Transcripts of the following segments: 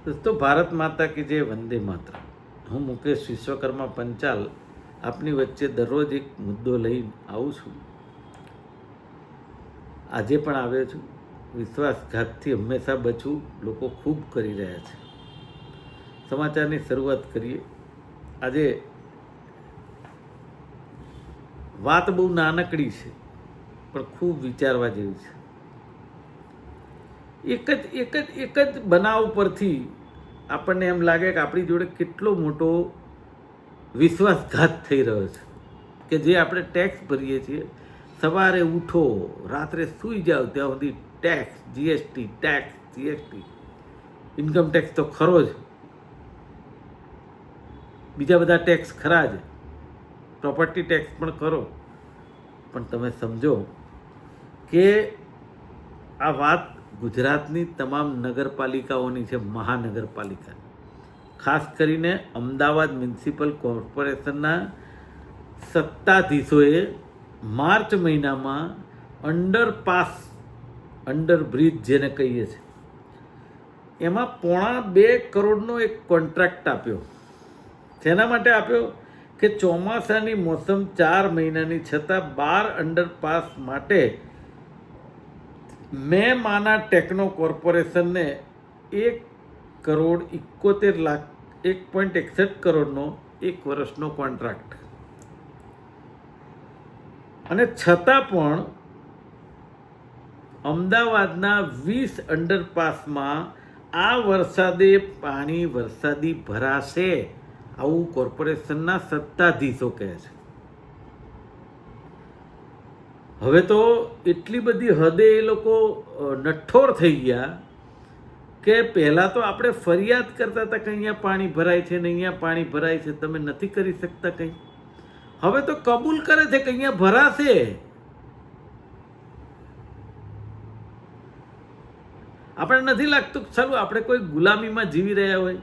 દોસ્તો, ભારત માતા કી જય, વંદે માતરમ. હું મુકેશ વિશ્વકર્મા પંચાલ આપની વચ્ચે દરરોજ એક મુદ્દો લઈને આવું છું. આજે પણ આવ્યો છું. વિશ્વાસઘાતથી હંમેશા બચવું લોકો ખૂબ કરી રહ્યા છે. સમાચારની શરૂઆત કરીએ. આજે વાત બહુ નાનકડી છે પણ ખૂબ વિચારવા જેવી છે. એક જ બનાવ પરથી આપણને એમ લાગે કે આપણી જોડે કેટલો મોટો વિશ્વાસઘાત થઈ રહ્યો છે કે જે આપણે ટેક્સ ભરીએ છીએ. સવારે ઉઠો, રાત્રે સૂઈ જાઓ ત્યાં સુધી ટેક્સ, જીએસટી, ઇન્કમ ટેક્સ તો ખરો જ, બીજા બધા ટેક્સ ખરા જ, પ્રોપર્ટી ટેક્સ પણ ખરો. પણ તમે સમજો કે આ વાત ગુજરાતની તમામ નગરપાલિકાઓની છે, મહાનગરપાલિકા. ખાસ કરીને અમદાવાદ મ્યુનિસિપલ કોર્પોરેશનના સત્તાધીશોએ માર્ચ મહિનામાં અંડરબ્રિજ જેને કહીએ છીએ એમાં 1.25 કરોડનો એક કોન્ટ્રાક્ટ આપ્યો. શેના માટે આપ્યો? કે ચોમાસાની મોસમ 4 મહિનાની છતાં 12 અંડરપાસ માટે મેં માના ટેકનો કોર્પોરેશનને 1.61 કરોડનો 1 વર્ષનો કોન્ટ્રાક્ટ, અને છતાં પણ અમદાવાદના 20 અંડરપાસમાં આ વરસાદે પાણી વરસાદી ભરાશે, આવું કોર્પોરેશનના સત્તાધીશો કહે છે. હવે તો એટલી બધી હદે એ લોકો નઠ્ઠોર થઈ ગયા કે પહેલાં તો આપણે ફરિયાદ કરતા હતા કે અહીંયા પાણી ભરાય છે ને અહીંયા પાણી ભરાય છે, તમે નથી કરી શકતા કંઈ. હવે તો કબૂલ કરે છે કે અહીંયા ભરાશે. આપણે નથી લાગતું કે ચાલો આપણે કોઈ ગુલામીમાં જીવી રહ્યા હોય.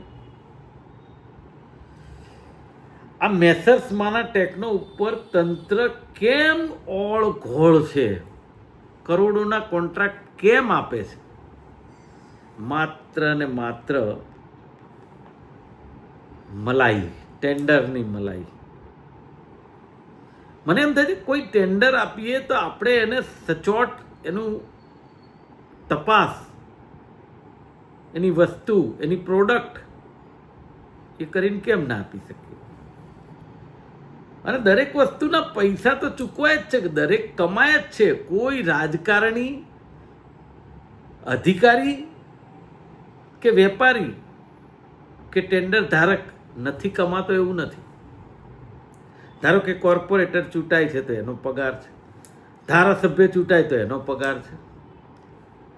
આ મેસર્સ માના ટેકનો ઉપર તંત્ર કેમ ઓળઘોળ છે? કરોડોના કોન્ટ્રાક્ટ કેમ આપે છે? માત્ર ને માત્ર મલાઈ, ટેન્ડરની મલાઈ. મને એમ થાય છે કોઈ ટેન્ડર આપીએ તો આપણે એને સચોટ એનું તપાસ, એની વસ્તુ, એની પ્રોડક્ટ એ કરીને કેમ ના આપી શકીએ? અને દરેક વસ્તુના પૈસા તો ચૂકવાય જ છે, કે દરેક કમાય જ છે. કોઈ રાજકારણી, અધિકારી કે વેપારી કે ટેન્ડર ધારક નથી કમાતો એવું નથી. ધારો કે કોર્પોરેટર ચૂંટાય છે તો એનો પગાર છે, ધારાસભ્ય ચૂંટાય તો એનો પગાર છે,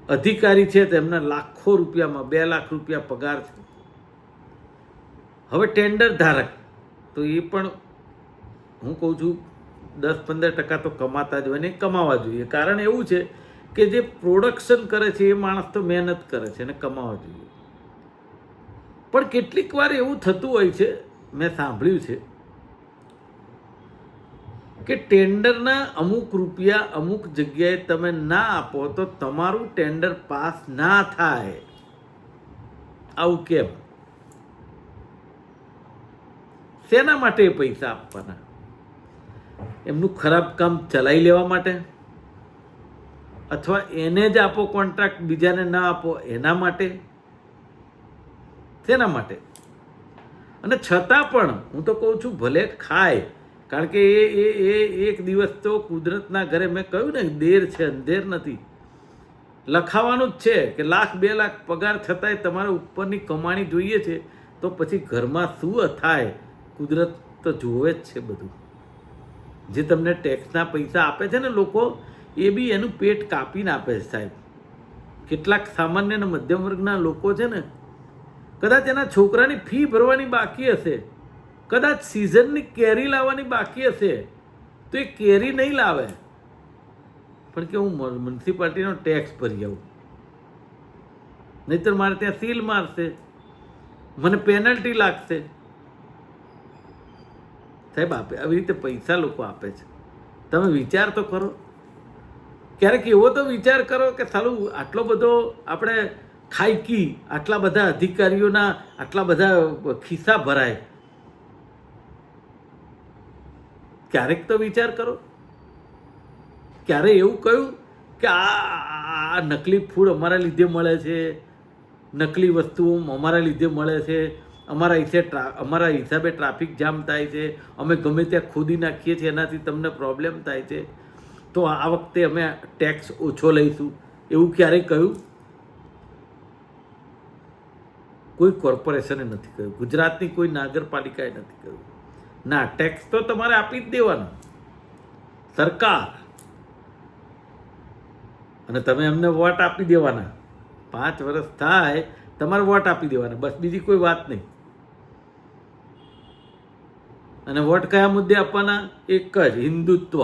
અધિકારી છે તો એમના લાખો રૂપિયામાં 2 લાખ રૂપિયા પગાર છે. હવે ટેન્ડર ધારક તો એ પણ હું કહું છું 10-15% તો કમાતા જ હોય ને, કમાવા જોઈએ. કારણ એવું છે કે જે પ્રોડક્શન કરે છે એ માણસ તો મહેનત કરે છે અને કમાવા જોઈએ. પણ કેટલીક વાર એવું થતું હોય છે, મેં સાંભળ્યું છે કે ટેન્ડરના અમુક રૂપિયા અમુક જગ્યાએ તમે ના આપો તો તમારું ટેન્ડર પાસ ના થાય. આવું કેમ? શેના માટે પૈસા આપવાના? એમનું ખરાબ કામ ચલાવી લેવા માટે? અથવા એને જ આપો કોન્ટ્રાક્ટ, બીજાને ના આપો એના માટે? શેના માટે? અને છતાં પણ હું તો કહું છું ભલે ખાય, કારણ કે એ એક દિવસ તો કુદરતના ઘરે, મેં કહ્યું ને, દેર છે અંધેર નથી. લખાવાનું જ છે કે 1 લાખ 2 લાખ પગાર છતાંય તમારે ઉપરની કમાણી જોઈએ છે, તો પછી ઘરમાં શું થાય? કુદરત તો જોવે જ છે બધું. જે તમને ટેક્સના પૈસા આપે છે ને લોકો, એ બી એનું પેટ કાપીને આપે છે સાહેબ. કેટલાક સામાન્ય અને મધ્યમ વર્ગના લોકો છે ને, કદાચ એના છોકરાની ફી ભરવાની બાકી હશે, કદાચ સિઝનની કેરી લાવવાની બાકી હશે, તો એ કેરી નહીં લાવે, પણ કે હું મ્યુનિસિપાલિટીનો ટેક્સ ભરી આવું, નહીતર મારે ત્યાં સીલ મારશે, મને પેનલ્ટી લાગશે. સાહેબ, આપે આવી રીતે પૈસા લોકો આપે છે. તમે વિચાર તો કરો. ક્યારેક એવો તો વિચાર કરો કે સાલું આટલો બધો આપણે ખાઈકી આટલા બધા અધિકારીઓના આટલા બધા ખિસ્સા ભરાય? ક્યારેક તો વિચાર કરો. ક્યારે એવું કહ્યું કે આ નકલી ફૂડ અમારા લીધે મળે છે, નકલી વસ્તુઓ અમારા લીધે મળે છે, અમારા હિસાબે ટ્રાફિક જામ થાય છે, અમે ગમે ત્યાં ખોદી નાખીએ છીએ, એનાથી તમને પ્રોબ્લેમ થાય છે, તો આ વખતે અમે ટેક્સ ઓછો લઈશું? એવું ક્યારેય કહ્યું? કોઈ કોર્પોરેશને નથી કહ્યું, ગુજરાતની કોઈ નગરપાલિકાએ નથી કહ્યું. ના, ટેક્સ તો તમારે આપી જ દેવાનો, સરકાર, અને તમે એમને વોટ આપી દેવાના. 5 વર્ષ થાય તમારે વોટ આપી દેવાના, બસ, બીજી કોઈ વાત નહીં. અને વોટ કયા મુદ્દે આપવાના? એક જ, હિન્દુત્વ,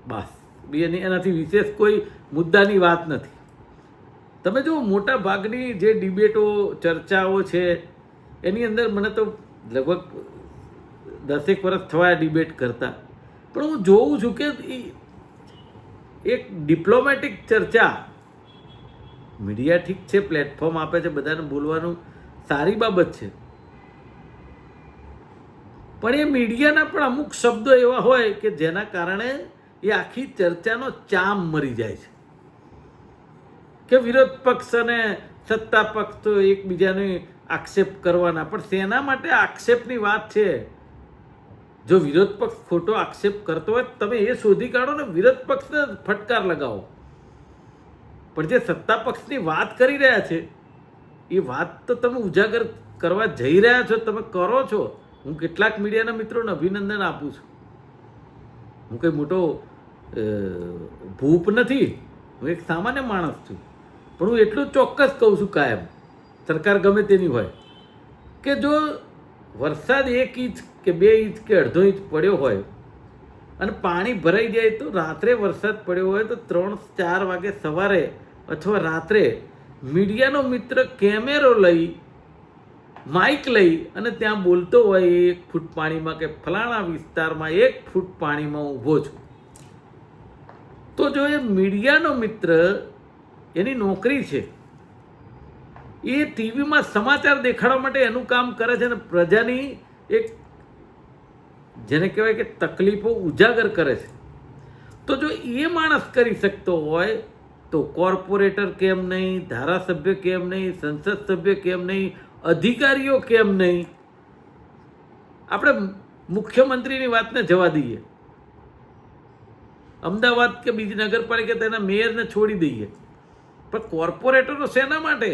બસ. એનાથી વિશેષ કોઈ મુદ્દાની વાત નથી. તમે જો મોટા ભાગની જે ડિબેટો ચર્ચાઓ છે એની અંદર મને તો લગભગ 10 વર્ષ થવા ડિબેટ કરતા, પણ હું જોઉં છું કે એક ડિપ્લોમેટિક ચર્ચા, મીડિયા ઠીક છે, પ્લેટફોર્મ આપે છે બધાને બોલવાનું, સારી બાબત છે, પણ એ મીડિયાના પણ અમુક શબ્દો એવા હોય કે જેના કારણે એ આખી ચર્ચાનો ચામ મરી જાય છે. કે વિરોધ પક્ષ અને સત્તા પક્ષ તો એકબીજાને આક્ષેપ કરવાના, પણ શેના માટે આક્ષેપની વાત છે? જો વિરોધ પક્ષ ખોટો આક્ષેપ કરતો હોય તમે એ શોધી કાઢો ને, વિરોધ પક્ષને ફટકાર લગાવો. પણ જે સત્તા પક્ષની વાત કરી રહ્યા છે એ વાત તો તમે ઉજાગર કરવા જઈ રહ્યા છો, તમે કરો છો. હું કેટલાક મીડિયાના મિત્રોને અભિનંદન આપું છું. હું કંઈ મોટો ભૂપ નથી, હું એક સામાન્ય માણસ છું, પણ હું એટલું ચોક્કસ કહું છું કાયમ, સરકાર ગમે તેની હોય, કે જો વરસાદ 1 ઇંચ કે 2 ઇંચ કે અડધો ઇંચ પડ્યો હોય અને પાણી ભરાઈ જાય, તો રાત્રે વરસાદ પડ્યો હોય તો 3-4 વાગે સવારે અથવા રાત્રે મીડિયાનો મિત્ર કેમેરો લઈ, માઇક લઈ અને ત્યાં બોલતો હોય 1 ફૂટ પાણીમાં કે ફલાણા વિસ્તારમાં 1 ફૂટ પાણીમાં ઊભો છું, તો જો એ મીડિયાનો મિત્ર, એની નોકરી છે, એ ટીવીમાં સમાચાર દેખાડવા માટે એનું કામ કરે છે, અને પ્રજાની એક જેને કહેવાય કે તકલીફો ઉજાગર કરે છે, તો જો એ માણસ કરી શકતો હોય તો કોર્પોરેટર કેમ નહીં, ધારાસભ્ય કેમ નહીં, સંસદ સભ્ય કેમ નહીં, અધિકારીઓ કેમ નહીં? આપણે મુખ્યમંત્રીની વાતને જવા દઈએ, અમદાવાદ કે બીજી નગરપાલિકા તેના મેયરને છોડી દઈએ, પણ કોર્પોરેટરો શેના માટે?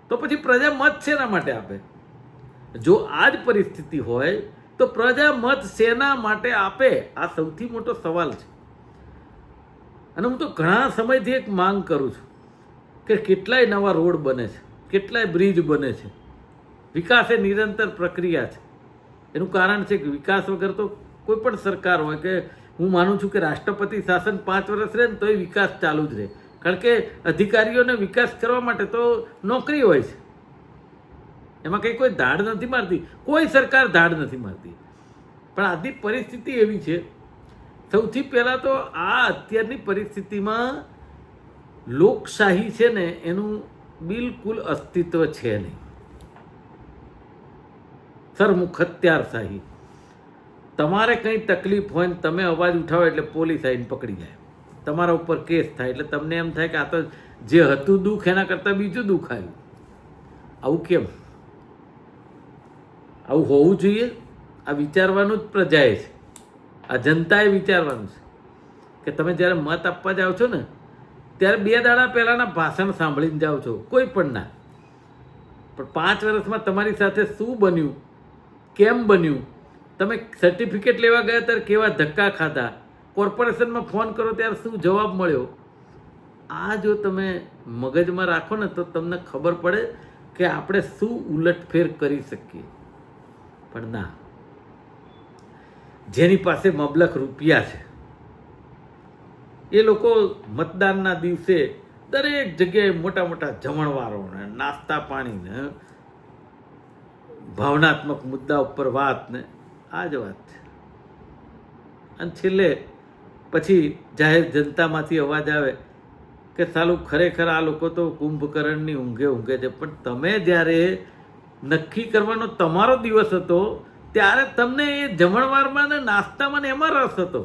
તો પછી પ્રજા મત શેના માટે આપે? જો આ જ પરિસ્થિતિ હોય તો પ્રજા મત શેના માટે આપે? આ સૌથી મોટો સવાલ છે. અને હું તો ઘણા સમયથી એક માંગ કરું છું કે કેટલાય નવા રોડ બને છે, કેટલાય બ્રિજ બને છે, વિકાસ એ નિરંતર પ્રક્રિયા છે. એનું કારણ છે કે વિકાસ વગર તો કોઈ પણ સરકાર હોય, કે હું માનું છું કે રાષ્ટ્રપતિ શાસન 5 વર્ષ રહે ને તોય વિકાસ ચાલુ જ રહે, કારણ કે અધિકારીઓને વિકાસ કરવા માટે તો નોકરી હોય છે, એમાં કંઈ કોઈ ધાડ નથી મારતી, કોઈ સરકાર ધાડ નથી મારતી. પણ આજની પરિસ્થિતિ એવી છે, સૌથી પહેલાં તો આ અત્યારની પરિસ્થિતિમાં લોકશાહી છે ને એનું બિલકુલ અસ્તિત્વ છે નહીં. સરમુખત્યારશાહી. તમારે કંઈ તકલીફ હોય ને તમે અવાજ ઉઠાવો એટલે પોલીસ આવીને પકડી જાય, તમારા ઉપર કેસ થાય, એટલે તમને એમ થાય કે આ તો જે હતું દુઃખ એના કરતાં બીજું દુઃખ આવ્યું. આવું કેમ? આવું હોવું જોઈએ? આ વિચારવાનું જ પ્રજાએ છે, આ જનતાએ વિચારવાનું છે કે તમે જ્યારે મત આપવા જાઓ છો ને ત્યારે 2 દાડા પહેલાંના ભાષણ સાંભળીને જાઓ છો, કોઈ પણ ના, પણ 5 વર્ષમાં તમારી સાથે શું બન્યું, કેમ બન્યું, તમે સર્ટિફિકેટ લેવા ગયા ત્યારે કેવા ધક્કા ખાધા, કોર્પોરેશનમાં ફોન કરો ત્યારે શું જવાબ મળ્યો, આ જો તમે મગજમાં રાખો ને તો તમને ખબર પડે કે આપણે શું ઉલટફેર કરી શકીએ. પણ ના, જેની પાસે મબલખ રૂપિયા છે એ લોકો મતદાનના દિવસે દરેક જગ્યાએ મોટા મોટા જમણવારો ને નાસ્તા પાણી ને ભાવનાત્મક મુદ્દા ઉપર વાત ને આ જ વાત છે. અને છેલ્લે પછી જાહેર જનતામાંથી અવાજ આવે કે સાલું ખરેખર આ લોકો તો કુંભકર્ણની ઊંઘે છે, પણ તમે જ્યારે નક્કી કરવાનો તમારો દિવસ હતો ત્યારે તમને એ જમણવારમાં ને નાસ્તામાં ને એમાં રસ હતો,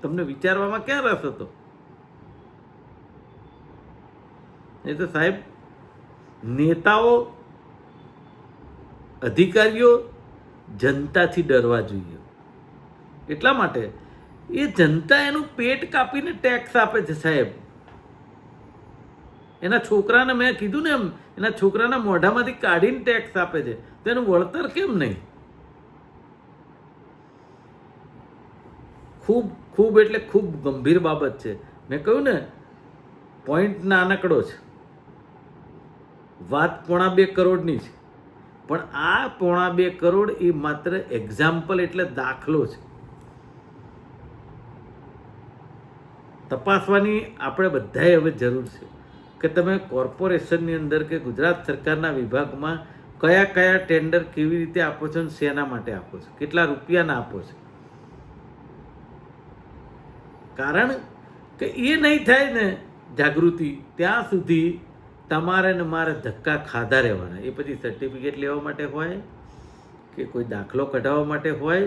તમને વિચારવામાં ક્યાં રસ હતો? એ તો સાહેબ નેતાઓ અધિકારીઓ જનતાથી ડરવા જોઈએ. એટલા માટે એ જનતા એનું પેટ કાપીને ટેક્સ આપે છે સાહેબ. એના છોકરાને મેં કીધું ને એમ, એના છોકરાના મોઢામાંથી કાઢીને ટેક્સ આપે છે, તો એનું વળતર કેમ નહીં? ખૂબ ખૂબ એટલે ખૂબ ગંભીર બાબત છે. મેં કહ્યું ને, પોઈન્ટ નાનકડો છે, વાત 2.5 કરોડની છે, પણ આ 2.5 કરોડ એ માત્ર એક્ઝામ્પલ એટલે દાખલો છે. તપાસવાની આપણે બધાએ હવે જરૂર છે કે તમે કોર્પોરેશનની અંદર કે ગુજરાત સરકારના વિભાગમાં કયા કયા ટેન્ડર કેવી રીતે આપો છો અને શેના માટે આપો છો, કેટલા રૂપિયાના આપો છો. કારણ કે એ નહીં થાય ને જાગૃતિ, ત્યાં સુધી તમારે ને મારે ધક્કા ખાધા રહેવાના. એ પછી સર્ટિફિકેટ લેવા માટે હોય કે કોઈ દાખલો કઢાવવા માટે હોય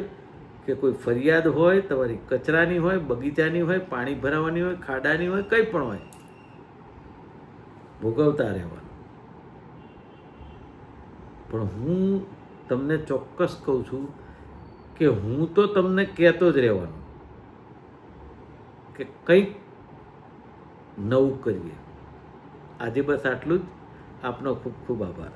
કે કોઈ ફરિયાદ હોય, તમારી કચરાની હોય, બગીચાની હોય, પાણી ભરાવાની હોય, ખાડાની હોય, કંઈ પણ હોય, ભોગવતા રહેવાનું. પણ હું તમને ચોક્કસ કહું છું કે હું તો તમને કહેતો જ રહેવાનું કે કંઈક નવું કરીએ. આજે બસ આટલું જ. આપનો ખૂબ ખૂબ આભાર.